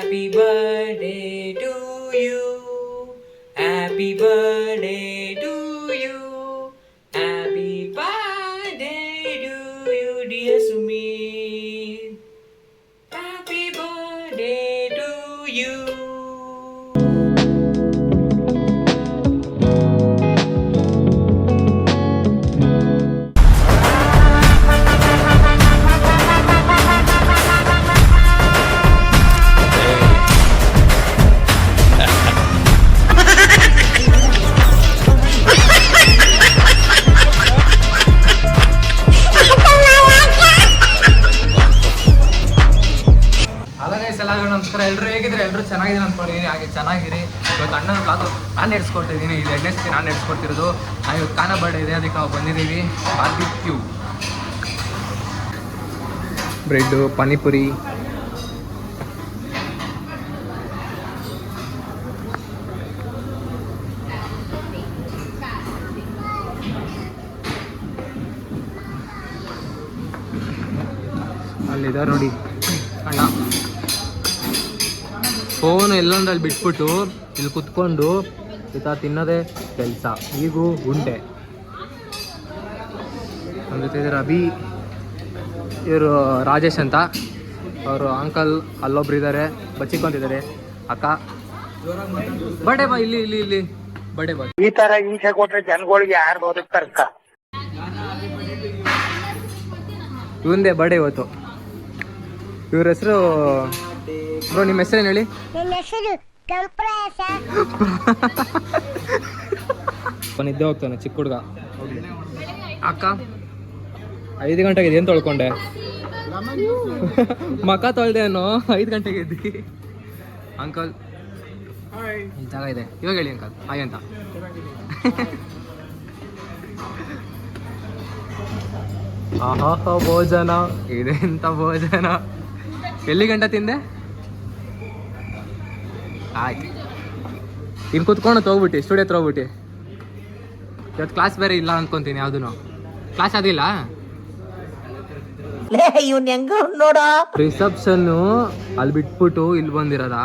Happy birthday to you. Happy birthday to you. Happy birthday to you, dear Sumit. Happy birthday to you. ನಮಸ್ಕಾರ. ಎಲ್ಲರೂ ಹೇಗಿದ್ರೆ ಎಲ್ಲರೂ ಚೆನ್ನಾಗಿದ್ದೀನಿ ಅಂದ್ಕೊಂಡಿದ್ದೀನಿ. ಹಾಗೆ ಚೆನ್ನಾಗಿರಿ. ಇವತ್ತು ಅಣ್ಣನ ಬ್ಲಾಗು ನಾನು ನಡೆಸ್ಕೊಡ್ತಿದ್ದೀನಿ. ಇದು ಎರಡನೇ ಸತಿ ನಾನು ನಡೆಸ್ಕೊಡ್ತಿರೋದು. ಇವತ್ತು ಕಾನ ಬರ್ಡೇ ಇದೆ, ಅದಕ್ಕೆ ನಾವು ಬಂದಿದ್ದೀವಿ. ಬಾರ್ಬಿಕ್ಯೂ, ಬ್ರೆಡ್ಡು, ಪಾನಿಪುರಿ, ಅಲ್ಲಿದ್ದಾರೆ ನೋಡಿ ಅಣ್ಣ. ಫೋನು ಎಲ್ಲೊಂದಲ್ಲಿ ಬಿಟ್ಬಿಟ್ಟು ಇಲ್ಲಿ ಕುತ್ಕೊಂಡು ಈತ ತಿನ್ನೋದೇ ಕೆಲಸ. ಈಗೂ ಉಂಟೆ ನಮ್ಮ ಜೊತೆ ಇದ್ದಾರೆ ಅಭಿ, ಇವರು ರಾಜೇಶ್ ಅಂತ, ಅವರು ಅಂಕಲ್ ಅಲ್ಲೊಬ್ರು ಇದ್ದಾರೆ, ಬಚ್ಚಿಕೊಂತಿದ್ದಾರೆ. ಅಕ್ಕ ಬರ್ಡೇ ಬಾ, ಇಲ್ಲಿ ಇಲ್ಲಿ ಇಲ್ಲಿ ಬರ್ಡೇ ಬಾ. ಈ ತರ ಹಿಂಸೆ ಕೊಟ್ರೆ ಜನಗಳಿಗೆ ಯಾರು ಬದುಕ್ತಾರಕ್ಕ? ಇವಂದೇ ಬರ್ಡೇ ಇವತ್ತು. ಇವ್ರ ಹೆಸರು ಬ್ರೋ, ನಿಮ್ಮ ಹೆಸರೇನು ಹೇಳಿ? ನಿದ್ದೆ ಹೋಗ್ತಾನೆ ಚಿಕ್ಕ ಹುಡುಗ. ಅಕ್ಕ 5 ಗಂಟೆಗೆ ಏನು ತೊಳ್ಕೊಂಡೆ? ಮಕ ತೊಳ್ದೆ ಅನ್ನೋ 5 ಗಂಟೆಗೆ ಎದ್ದಿ. ಅಂಕಲ್ ಈ ಜಾಗ ಇದೆ, ಇವಾಗ ಹೇಳಿ ಅಂಕಲ್ ಹಾಯ್ ಅಂತ. ಆಹಾ ಭೋಜನ ಇದೆ, ಎಂತ ಭೋಜನ. ಎಲ್ಲಿ ಗಂಟೆ ತಿಂದೆ? ಆಯ್ತು, ಇನ್ನು ಕುತ್ಕೊಂಡು ಹೋಗ್ಬಿಟ್ಟು ಸ್ಟುಡಿಯೋ ಹತ್ರ ಹೋಗ್ಬಿಟ್ಟು. ಇವತ್ತು ಕ್ಲಾಸ್ ಬೇರೆ ಇಲ್ಲ ಅನ್ಕೊಂತೀನಿ. ಯಾವ್ದು ಕ್ಲಾಸ್ ಅದಿಲ್ಲ. ರಿಸೆಪ್ಷನ್ನು ಅಲ್ಲಿ ಬಿಟ್ಬಿಟ್ಟು ಇಲ್ಲಿ ಬಂದಿರೋದಾ?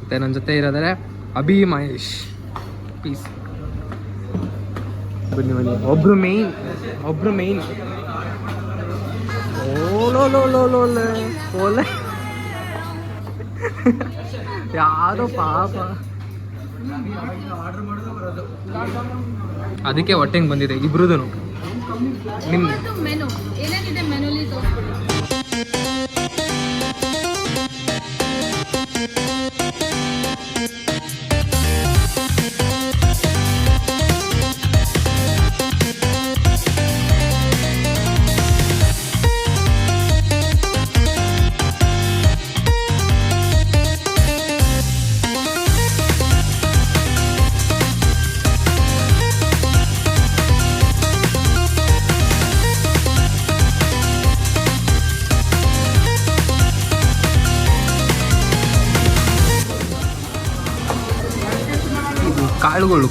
ಮತ್ತೆ ನನ್ನ ಜೊತೆ ಇರೋದ್ರೆ ಅಭಿ, ಮಹೇಶ್, ಪೀಸ್. ಬನ್ನಿ ಬನ್ನಿ. ಒಬ್ರು ಮೇಯ್ನ್ ಓಲೆ ಯಾರೋ ಪಾಪ. ಅದಕ್ಕೆ ಹೊಟ್ಟೆಂಗೆ ಬಂದಿದೆ ಇಬ್ರುದು. ನಿಮ್ಮ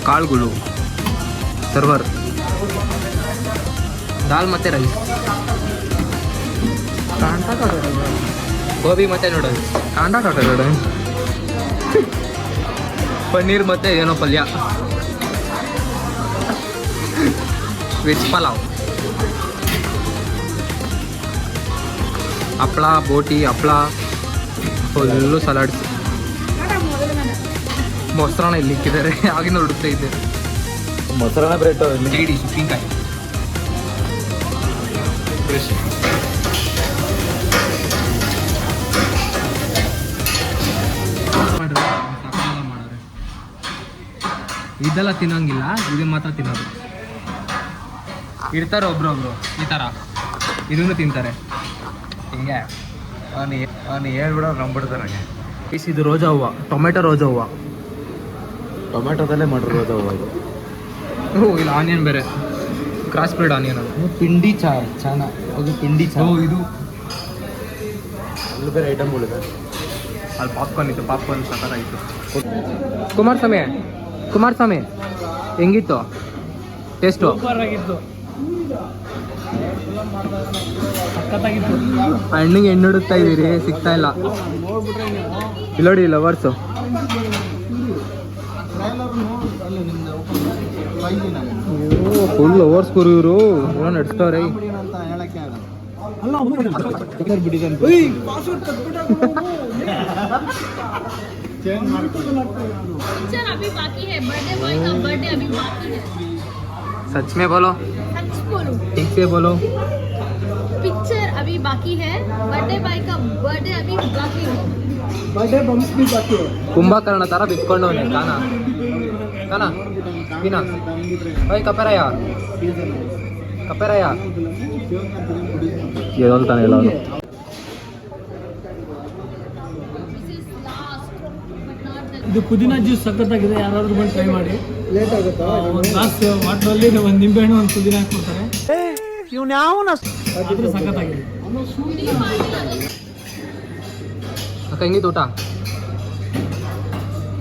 ಕಾಳುಗಳು ಸರ್ವರ್, ದಾಲ್ ಮತ್ತೆ ರೈಸ್, ಗೋಬಿ ಮತ್ತೆ ನೂಡಲ್ಸ್, ಪನ್ನೀರ್ ಮತ್ತೆ ಏನೋ ಪಲ್ಯ, ವೆಜ್ ಪಲಾವ್, ಹಪ್ಪಳ, ಬೋಟಿ, ಹಪ್ಪಳ, ಫುಲ್ಲು ಸಲಾಡ್ಸ್, ಮೊಸರನ್ನ ಇಲ್ಲಿ ಇಕ್ಕಿದ್ದಾರೆ. ಆಗಿನ ಹುಡುಕ್ತಾ ಇದ್ದೆ ಮೊಸರನ್ನ, ಬ್ರೆಡ್, ಜೈಡಿ, ಉಪ್ಪಿನಕಾಯಿ. ಇದೆಲ್ಲ ತಿನ್ನೋಂಗಿಲ್ಲ, ಇದು ಮಾತ್ರ ತಿನ್ನೋದು. ಇರ್ತಾರೆ ಒಬ್ರೊಬ್ರು ಈ ಥರ, ಇದನ್ನು ತಿಂತಾರೆ. ಹಿಂಗೆ ಅವನು ಹೇಳ್ಬಿಡೋ ನಂಬಿಡ್ತಾರೆ. ಇದು ರೋಜಾ ಹೂವು, ಟೊಮೆಟೊ ರೋಜಾ ಹೂವು, ಟೊಮೆಟೊದಲ್ಲೇ ಮಾಡ್ರಿ ರೋಜಾ ಹೂವು ಇದು. ಇಲ್ಲ ಆನಿಯನ್ ಬೇರೆ, ಕ್ರಾಸ್ ಬ್ರೀಡ್ ಆನಿಯನ್. ಅದು ಪಿಂಡಿ ಚಾನ, ಅದು ಪಿಂಡಿ ಚಾ. ಇದು ಅಲ್ಲಿ ಬೇರೆ ಐಟಮ್ಗಳಿದೆ. ಅಲ್ಲಿ ಪಾಪ್ಕಾರ್ನ್ ಇತ್ತು, ಪಾಪ್ಕಾರ್ನ್ ಸಕ್ಕತ್ತಾಗಿತ್ತು. ಕುಮಾರಸ್ವಾಮಿ ಹೆಂಗಿತ್ತು ಟೇಸ್ಟು? ಹಣ್ಣಿಗೆ ಹೆಣ್ಣು ಹುಡುಕ್ತಾ ಇದೀರಿ, ಸಿಗ್ತಾ ಇಲ್ಲ. ಇಲ್ಲಿ ನೋಡಿ ಲವರ್ಸು. ಫುಲ್ ಲವರ್ಸ್ ಗುರು ಇವರು, ಏನೋ ನಡೆಸ್ತವ್ರೆ. पिक्चर अभी बाकी है, बर्थडे बॉय का बर्थडे अभी बाकी है. सच में बोलो, सच बोलो, ठीक से बोलो. पिक्चर अभी बाकी है, बर्थडे बॉय का बर्थडे अभी बाकी है. ಕುಂಭಕರ್ಣ ತರ ಬಿತ್ಕೊಂಡವನೆ ಕಾನ ಕಾನ ಪೀನಾ. ಓಯ್ ಕಪೆರಯ್ಯ ಕಪೆರಯ್ಯ ಹೇಳ್ತಾನೆ ಇಲ್ಲ ಅವನು. ಇದು ಪುದೀನ ಜ್ಯೂಸ್ ಸಖತ್ತಾಗಿದೆ, ಯಾರಾದ್ರೂ ಬಂದು ಟ್ರೈ ಮಾಡಿ. ಲೇಟ್ ಆಗುತ್ತಾ? ಒಂದು ಗ್ಲಾಸ್ ವಾಟ್ರಲ್ಲಿ ಒಂದು ನಿಂಬೆಹಣ್ಣು ಒಂದು ಪುದೀನ ಹಾಕ್ಕೊಡ್ತಾರೆ. ಅದ್ರ ಸಖತ್ತಾಗಿದೆ. ಅಕ್ಕ ಹೆಂಗಿತ್ತು ಊಟ?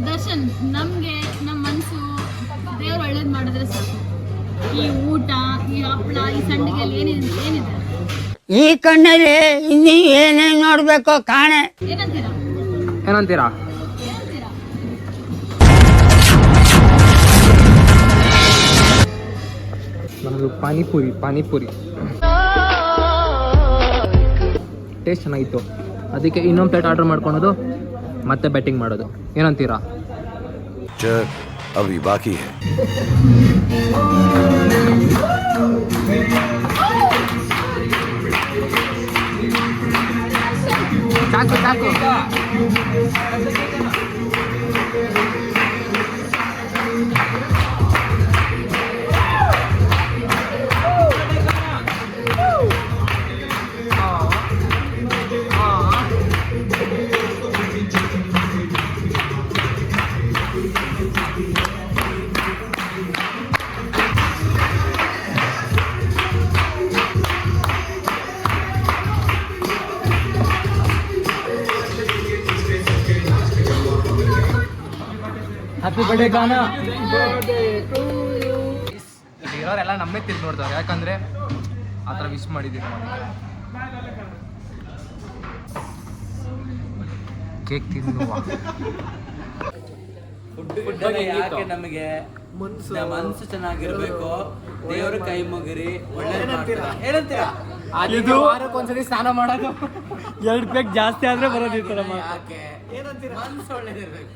ದರ್ಶನ್, ನಮಗೆ ನಮ್ಮ ಮನಸ್ಸು ದೇವ್ರು ಒಳ್ಳೇದು ಮಾಡಿದ್ರೆ ಸಾಕು. ಈ ಊಟ, ಈ ಹಪ್ಪಳ, ಈ ಸಂಡಿಗೆಯಲ್ಲಿ ಏನಿದೆ? ಈ ಕಣ್ಣಲ್ಲಿ ಇನ್ನೂ ಏನೇನು ನೋಡ್ಬೇಕೋ ಕಾಣೆ. ಏನಂತೀರಾ? ಏನಂತೀರಾ? ನಮ್ಮದು ಪಾನಿಪುರಿ ಟೇಸ್ಟ್ ಚೆನ್ನಾಗಿತ್ತು. ಅದಕ್ಕೆ ಇನ್ನೊಂದು ಪ್ಲೇಟ್ ಆರ್ಡರ್ ಮಾಡ್ಕೊಳೋದು, ಮತ್ತೆ ಬೆಟ್ಟಿಂಗ್ ಮಾಡೋದು. ಏನಂತೀರಾ? अभी बाकी है. ಸಾಕು ಸಾಕು. ಹ್ಯಾಪಿ ಬರ್ಡೇ ಗಾನ. ಇರೋರೆಲ್ಲ ನಮ್ಮೇ ತಿರ್ಗಿ ನೋಡ್ತಾರೆ, ಯಾಕಂದ್ರೆ ಆ ಥರ ವಿಶ್ ಮಾಡಿದ್ದೀವಿ. ಕೇಕ್ ತಿನ್ನುವ ಫುಡ್ ಯಾಕೆ ನಮಗೆ ಮನಸ್ಸು ಚೆನ್ನಾಗಿರ್ಬೇಕು, ದೇವ್ರ ಕೈ ಮುಗಿರಿ, ಒಳ್ಳೇದು ಮಾಡ್ತೀರಾ. ಏನಂತೀರಾ? ಇದು ವಾರಕ್ಕೊಂದ್ಸರಿ ಸ್ನಾನ ಮಾಡೋದು. 2 ಪ್ಲೇಟ್ ಜಾಸ್ತಿ ಆದ್ರೆ ಬರೋದಿತ್ತಲ್ಲ. ಯಾಕೆ? ಏನಂತೀರಾ? ಮನಸ್ಸು ಒಳ್ಳೇದಿರ್ಬೇಕು,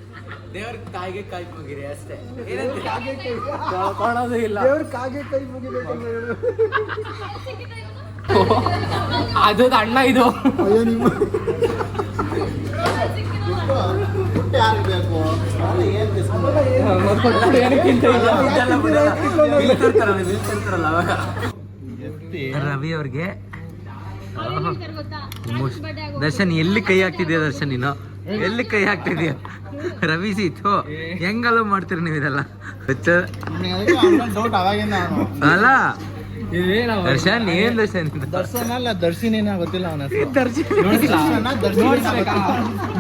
ದೇವ್ರ ಕಾಯಿಗೆ ಕೈ ಮುಗಿರಿ ಅಷ್ಟೇ. ಏನಂತೀರಾ? ಕಾಣೋದು ಇಲ್ಲ. ಅದು ಅಣ್ಣ ಇದು. ರವಿ ಅವ್ರಿಗೆ ಗೊತ್ತಾ? ದರ್ಶನ್ ಎಲ್ಲಿ ಕೈ ಹಾಕ್ತಿದ್ಯಾ? ದರ್ಶನ್ ನೀನು ಎಲ್ಲಿ ಕೈ ಹಾಕ್ತಿದ್ಯಾ? ರವಿ ಸೀತು ಹೆಂಗಲ್ಲ ಮಾಡ್ತೀರಿ ನೀವು ಇದೆಲ್ಲ? ಅಲ್ಲ ದರ್ಶನ್, ಏನ್ ದರ್ಶನ್? ದರ್ಶಿನೇನ ಗೊತ್ತಿಲ್ಲ ಅವನ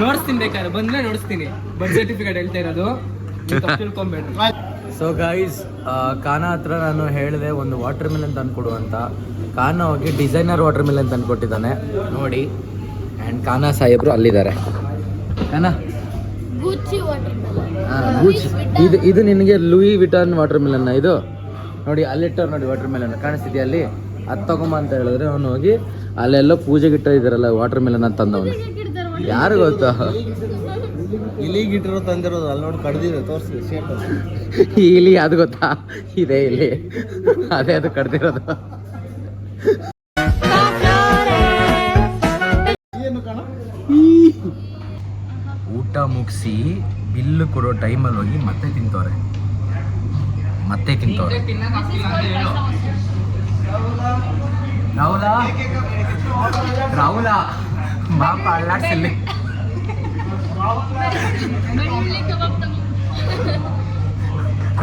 ನೋಡಿಸ್ತೀನಿ, ಬೇಕಾದ್ರೆ ಬಂದ್ರೆ ನೋಡಿಸ್ತೀನಿ. ಬರ್ತ್ ಸರ್ಟಿಫಿಕೇಟ್ ಹೇಳ್ತಾ ಇರೋದು, ತಿಳ್ಕೊಂಬೇಡ್ರಿ. ಸೊ ಗೈಸ್, ಕಾನ ಹತ್ರ ನಾನು ಹೇಳಿದೆ ಒಂದು ವಾಟರ್ ಮಿಲನ್ ತಂದ್ಕೊಡು ಅಂತ. ಕಾನ ಹೋಗಿ ಡಿಸೈನರ್ ವಾಟರ್ ಮಿಲನ್ ತಂದ್ಕೊಟ್ಟಿದ್ದಾನೆ ನೋಡಿ. ಆ್ಯಂಡ್ ಕಾನ ಸಾಹೇಬ್ರು ಅಲ್ಲಿದ್ದಾರೆ. ಕಾನ ಗುಚ್ಚಿ ವಾಟರ್ ಇದು ನಿನಗೆ ಲೂಯಿ ವಿಟಾನ್ ವಾಟರ್ ಮಿಲನ್. ಇದು ನೋಡಿ ಅಲ್ಲಿಟ್ಟವ್ರು ನೋಡಿ ವಾಟರ್ ಮಿಲನ್ ಕಾಣಿಸ್ತಿದ್ಯಾ ಅಲ್ಲಿ? ಅದು ತಗೊಂಬ ಅಂತ ಹೇಳಿದ್ರೆ ಅವನು ಹೋಗಿ ಅಲ್ಲೆಲ್ಲ ಪೂಜೆಗೆ ಇಟ್ಟಿದ್ದಾರಲ್ಲ ವಾಟರ್ ಮಿಲನ್ ಅಂತ ತಂದವನು. ಯಾರು ಗೊತ್ತಾ? ಇಲಿಗಿಟ್ಟಿರೋ ತಂದಿರೋದು ಅಲ್ಲಿ ನೋಡಿ ಕಡ್ದಿದೆ, ತೋರಿಸಿ. ಇಲ್ಲಿ ಅದು ಗೊತ್ತಾ? ಇದೆ ಇಲ್ಲಿ, ಅದೇ ಅದು ಕಡ್ದಿರೋದು. ಊಟ ಮುಗಿಸಿ ಬಿಲ್ಲು ಕೊಡೋ ಟೈಮಲ್ಲಿ ಹೋಗಿ ಮತ್ತೆ ತಿಂತವ್ರೆ. ರಾಹುಲ ಬಾಪ ಅಲ್ಲಾಡ್ಸಿಲ್ಲಿ.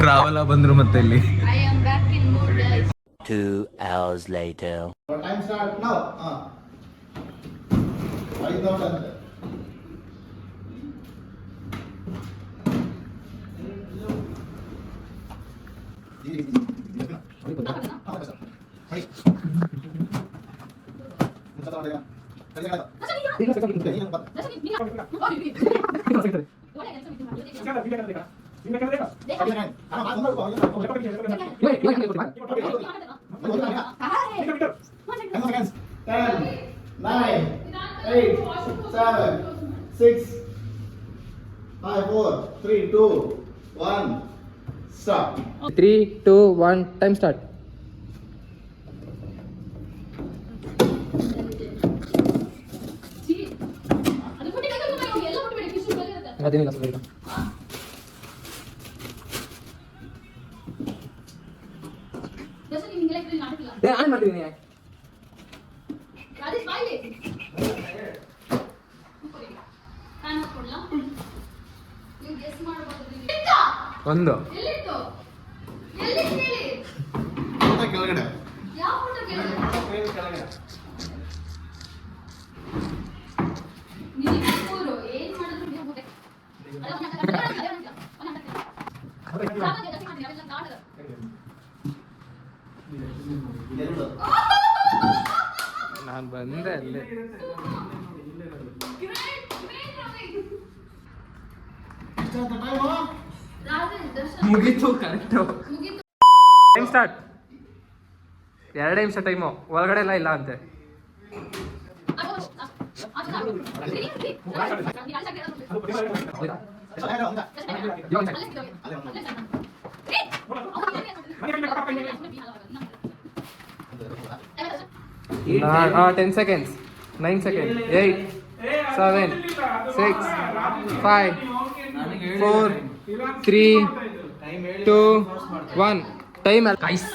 ರಾಹುಲ ಬಂದ್ರು ಮತ್ತೆ ಇಲ್ಲಿ. I am back in mood, guys. 2 hours later. Time start now. 5,000. Stop. 3, 2, 1 time start. ಒಂದು ಕೆಳಗಡೆ ನಾನು ಬಂದೆ ಅಲ್ಲಿ. ಮುಗೀತು ಕರೆಕ್ಟು. Time start. 2 ನಿಮಿಷ ಟೈಮು. ಒಳಗಡೆ ಎಲ್ಲ ಇಲ್ಲ ಅಂತೆ. Ten seconds. 9 seconds. 8, 7, 6, 5, 4, 3, 2, 1 time. Guys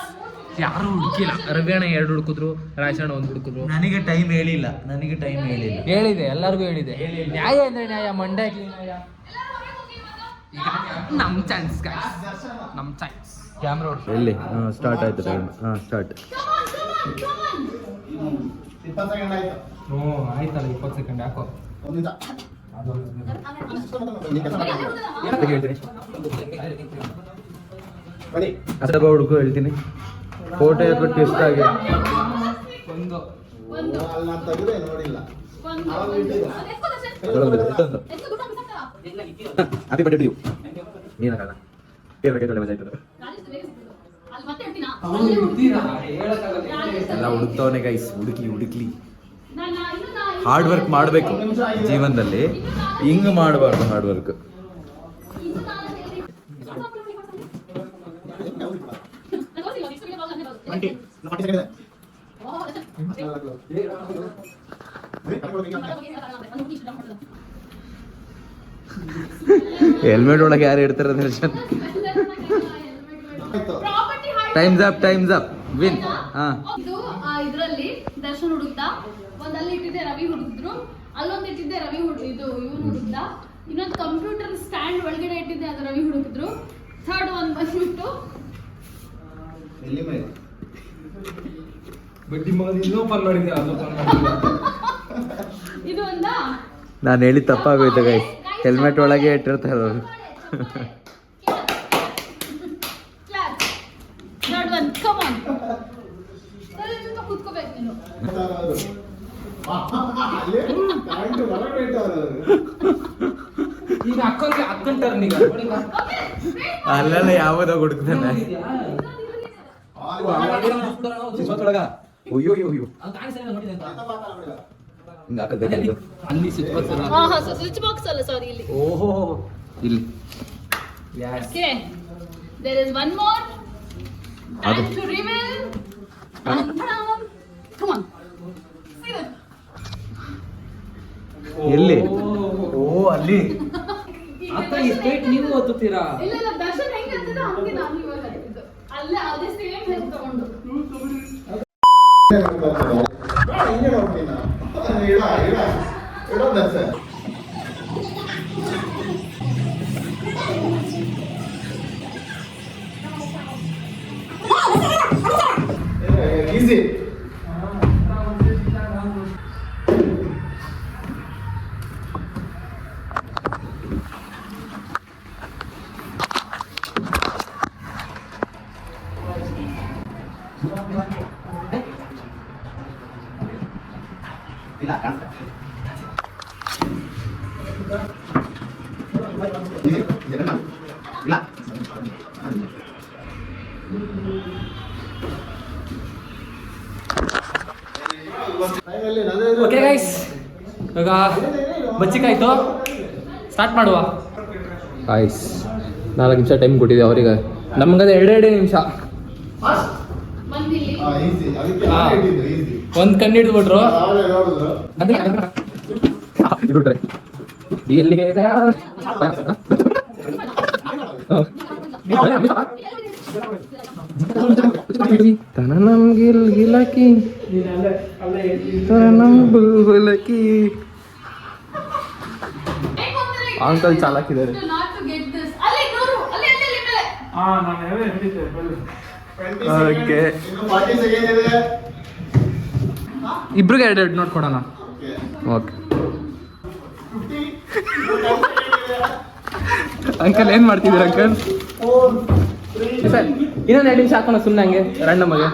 ಯಾರು ಹುಡುಕಿಲ್ಲ. ರವಿಯಣ್ಣ 2 ಹುಡುಕಿದ್ರು, ರಾಜಣ್ಣ 1 ಹುಡುಕಿದ್ರು. ನನಗೆ ಟೈಮ್ ಹೇಳಿಲ್ಲ. ಹೇಳಿದೆ, ಎಲ್ಲರಿಗೂ ಹೇಳಿದೆ. ನ್ಯಾಯ ಅಂದ್ರೆ ನ್ಯಾಯ, ಮಂಡ್ಯಕ್ಕೆ ನ್ಯಾಯ. ಈಗ ನಮ್ ಚಾನ್ಸ್ ಗೈಸ್, ನಮ್ ಚಾನ್ಸ್. ಕ್ಯಾಮ್ರಾ ಎಲ್ಲಿ ಸ್ಟಾರ್ಟ್ ಆಯ್ತು ಟೈಮ್. ಸ್ಟಾರ್ಟ್. 20 ಸೆಕೆಂಡ್ ಆಯ್ತು. ಆಯ್ತಲ್ಲ 20 ಸೆಕೆಂಡ್ ಯಾಕೋ. ಒಂದು ನಿಮಿಷ. ಬನ್ನಿ. ಅಷ್ಟೇ ಹುಡುಕು ಹೇಳ್ತೀನಿ. ಫೋಟೋ ಕೊಟ್ಟು ಇಷ್ಟ ಆಗಿ ಒಂದು ಅಲ್ಲಿ ನಾನು ತೆಗೆದೇ ನೋಡಿಲ್ಲ. Happy birthday to you. ನೀನಲ್ಲ ಮಜಾ ಆಯ್ತದ. ಎಲ್ಲ ಹುಡುಕ್ತವನೇ ಗೈಸ್. ಹುಡುಕ್ಲಿ ಹಾರ್ಡ್ ವರ್ಕ್ ಮಾಡಬೇಕು ಜೀವನದಲ್ಲಿ. ಹಿಂಗ್ ಮಾಡಬಾರ್ದು ಹಾರ್ಡ್ ವರ್ಕ್. ಹೆಲ್ಮೆಟ್ ಒಳಗೆ ಯಾರು ಇಡ್ತಾರೆ ದರ್ಶನ್? Times up win. ಇದ್ರಲ್ಲಿ ದರ್ಶನ್ ಹುಡುಕ್ತ. ಒಂದಲ್ಲಿ ಇಟ್ಟಿದ್ದೆ ರವಿ ಹುಡುಕಿದ್ರು, ಅಲ್ಲೊಂದು ಇಟ್ಟಿದ್ದೆ ರವಿ ಇವನು ಹುಡುಕ್ತ. ಇನ್ನೊಂದು ಕಂಪ್ಯೂಟರ್ ಸ್ಟ್ಯಾಂಡ್ ಒಳಗಡೆ ಇಟ್ಟಿದ್ದೆ, ಅದು ರವಿ ಹುಡುಕಿದ್ರು. ಥರ್ಡ್ ಒಂದು ಬಂದ್ಬಿಟ್ಟು ಎಲ್ಲಿ ಮೇಲೆ ಇದು ಒಂದಾ. ನಾನು ಹೇಳಿ ತಪ್ಪಾಗೋಯ್ತು ಗೈಸ್. ಹೆಲ್ಮೆಟ್ ಒಳಗೆ ಇಟ್ಟಿರ್ತಾರೆ ಅವರು. Third one come on. ಕೂತ್ಕೋಬೇಕು ನೀನು. ಈಗ ಅಕ್ಕನ ಟರ್ನ್. ಈಗ ಅಲ್ಲೆಲ್ಲ ಯಾವ್ದೋ ಹುಡುಕ್ತಾನೆ. ಅಲ್ಲಿ ಸ್ವಿಚ್ ಬಾಕ್ಸ್ ಅಲ್ಲ, ಸಾರಿ, ಇಲ್ಲಿ. ಓಹೋ ಇಲ್ಲಿ. Okay, there is one more time to reveal. Come on. See that? ಎಲ್ಲಿ? ಓ ಅಲ್ಲಿ. ನೀವು ಓದುತ್ತೀರಾ? ಇಲ್ಲ ದರ್ಶನ್ ಹೆಂಗೆ ಅಂತದ ಹಂಗೆ ನಾನು ಇವಾಗ ಹೇಳ್ತಿದ್ದು. ಅಲ್ಲೇ ಅದೇ ಸೇಮ್ ಹೆಲ್ಪ್ ತಗೊಂಡು. ಹಿಂಗೆ ನೋಡ್ತೀನಿ ಇಡೋ ದರ್ಶನ್. ಈಸಿ. ಇಲ್ಲ ಕಾಣಿಸ್ತಾ ಇಲ್ಲ ಓಕೆ ಗೈಸ್, ಇವಾಗ ಬಚ್ಚಿಕಾಯ್ತು, ಸ್ಟಾರ್ಟ್ ಮಾಡುವ. ಗೈಸ್ 4 ನಿಮಿಷ ಟೈಮ್ ಕೊಟ್ಟಿದ್ದೆ ಅವರಿಗೆ, ನಮ್ಗದ 2 ನಿಮಿಷ. ಬಂದಿಲ್ಲಿ ಈಸಿ ಅದಕ್ಕೆ ಹಾ. ಈಸಿ ಒಂದು ಕಣ್ಣು ಹಿಡಿದ್ಬಿಟ್ರು. ಯಾವಾಗ ನೋಡಿದ್ರು ಎಲ್ಲಿಗೆ ತನನಂ ಗಿಲ್ ಗಿಲಕಿ ತನನಂ ಬುಲ್ಬುಲಕಿ. ಅಂಕಲ್ ಚಾಲಾಕಿದ್ದಾರೆ. not to get this. ಅಲ್ಲಿ ನೋಡು, ಅಲ್ಲಿ ಅಲ್ಲಿ ಅಲ್ಲಿ ಮೇಲೆ. ನಾನು ಯಾವೇ ಹಿಡಿತೇವೆ ಬಲ್ಲು. 20 Okay. ಸೆಕೆಂಡ್ ಇನ್ನು 40 ಸೆಕೆಂಡ್ ಇದೆ. ಇಬ್ರಿಗೆ 2 ನೋಟ್ ಕೊಡೋಣ. ಓಕೆ ಓಕೆ ಅಂಕಲ್ ಏನು ಮಾಡ್ತಿದ್ದೀರ ಅಂಕಲ್? ಸರ್ ಇನ್ನೊಂದು 2 ನಿಮಿಷ ಹಾಕೋಣ ಸುಮ್ಮನೆ ಹಂಗೆ ರ್ಯಾಂಡಮ್ಗೆ.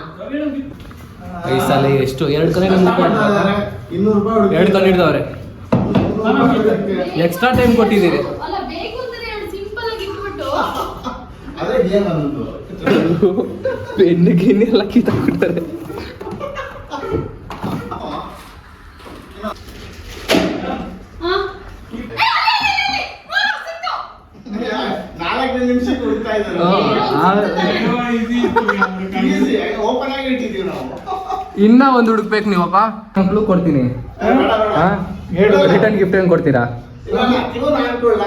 ಈ ಸಲ ಎಷ್ಟು 2 ಕಡೆ $200 ಹಿಡಿದವ್ರೆ. ಎಕ್ಸ್ಟ್ರಾ ಟೈಮ್ ಕೊಟ್ಟಿದ್ದೀರಿ. ಅಲ್ಲ ಬೇಕು ಅಂದ್ರೆ ಎರಡು ಸಿಂಪಲ್ ಆಗಿ ಇಟ್ಬಿಟ್ಟು ಅದೇ ಗೇಮ್ ಅನ್ನೋದು. ಪೆನ್ನು ಗಿನ್ನಿ ಎಲ್ಲ ಕಿತ್ತಾಕ್ಬಿಡ್ತಾರೆ. ಹಾ 4 ನಿಮಿಷಕ್ಕೆ ಹುಡುಕ್ತಾ ಇದ್ದಾರೆ. ಈಸಿ ಓಪನ್ ಆಗಿ ಇಟ್ಟಿದ್ದೀವಿ ನಾವು. ಇನ್ನ ಒಂದು ಹುಡುಕ್ಬೇಕು ನೀವಪ್ಪ. ಮಕ್ಕಳು ಕೊಡ್ತೀನಿ. ಹೇಳು. ರಿಟರ್ನ್ ಗಿಫ್ಟ್ ಏನು ಕೊಡ್ತೀರಾ? ಇಲ್ಲ ಇವನು ಹಾಕೊಳ್ಳ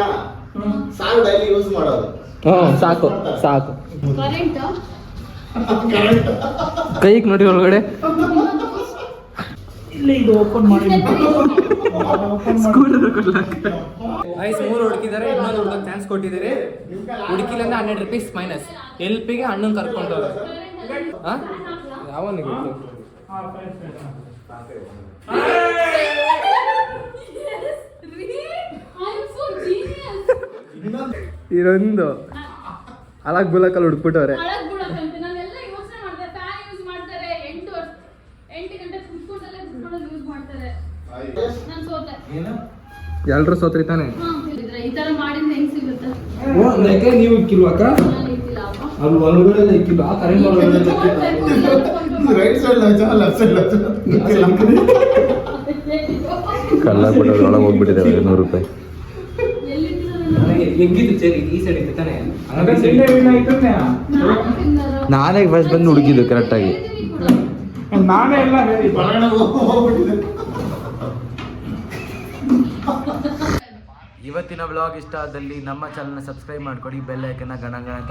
ಸಾಲು ಡೈಲಿ ಯೂಸ್ ಮಾಡೋದು. ಸಾಕು ಸಾಕು. Current correct. ಕೈಗೆ ನೋಡಿ ಒಳಗಡೆ ಇಲ್ಲಿ ಇದು ಓಪನ್ ಮಾಡಿ ಐಸ್ 3 ಹುಡುಕಿದ್ದಾರೆ, ಇನ್ನೊಂದು ಹುಡುಗಕ್ಕೆ ಚಾನ್ಸ್ ಕೊಟ್ಟಿದ್ದೀರಿ. ಹುಡುಕಿಲ್ಲ ಅಂದ್ರೆ 100 ರೂಪೀಸ್ ಮೈನಸ್. ಎಲ್ಪಿಗೆ ಅಣ್ಣನ ಕರ್ಕೊಂಡವ್ರೆ. ಹಾಂ ಯಾವನಿಗೆ ಗೊತ್ತು? ಇದೊಂದು ಅಲಗ್ ಬುಲಕಲ್ಲಿ ಹುಡುಕ್ಬಿಟ್ಟವ್ರೆ. ಅಳಗ್ ಬಿಡಕ್ಕಂತೆ ನಾನೆಲ್ಲ ಯೋಚನೆ ಮಾಡ್ದೆ. ಫ್ಯಾನ್ ಯೂಸ್ ಮಾಡ್ತಾರೆ, 8 ಗಂಟೆ ಕುತ್ಕೊಂಡಲ್ಲೇ ಕುತ್ಕೊಳ್ಳೋದು ಯೂಸ್ ಮಾಡ್ತಾರೆ. ನಾನು ಸೋತೆ. ಎಲ್ರು ಸೋತ್ರಿ ತಾನೆ? ಹಾ ಹೇಳಿದ್ರೆ ಈ ತರ ಮಾಡಿದ್ರೆ ಹೆಂಗ್ ಸಿಗುತ್ತೆ? ನೀವು ಇಕ್ಕಿಲ್ವಾಕ? ನಾನು ಇದ್ದಿಲ್ಲ ಅಪ್ಪ. ಅದು ಒಳಗಡೆ ಇಕ್ಕಿಲ್ಲ, ಕರೆಂಟ್ ಒಳಗಡೆ ರೈಟ್ ಸೈಡ್ ಲೆಫ್ಟ್ ಸೈಡ್ ಕಳ್ಳ ಕೊಡೋದು ಒಳಗೆ ಹೋಗ್ಬಿಟ್ಟಿದ್ದಾವೆ 200 ರೂಪಾಯಿ. ಹೆಂಗಿತ್ತು ಚೇರಿ ಈ ಸೈಡ್ ಇತ್ತು ತಾನೆ? ನಾನೇ ಫಸ್ಟ್ ಬಂದು ಹುಡುಕಿದ್ದು ಕರೆಕ್ಟಾಗಿ. ನಾನೇ ಎಲ್ಲ ಹೇಳಿ ಇವತ್ತಿನ ವ್ಲಾಗ್ ಇಷ್ಟ ಆದಲ್ಲಿ ನಮ್ಮ ಚಾನಲ್ನ ಸಬ್ಸ್ಕ್ರೈಬ್ ಮಾಡ್ಕೊಡಿ, ಬೆಲ್ ಐಕನ್ನ ಗಣ ಅಂತ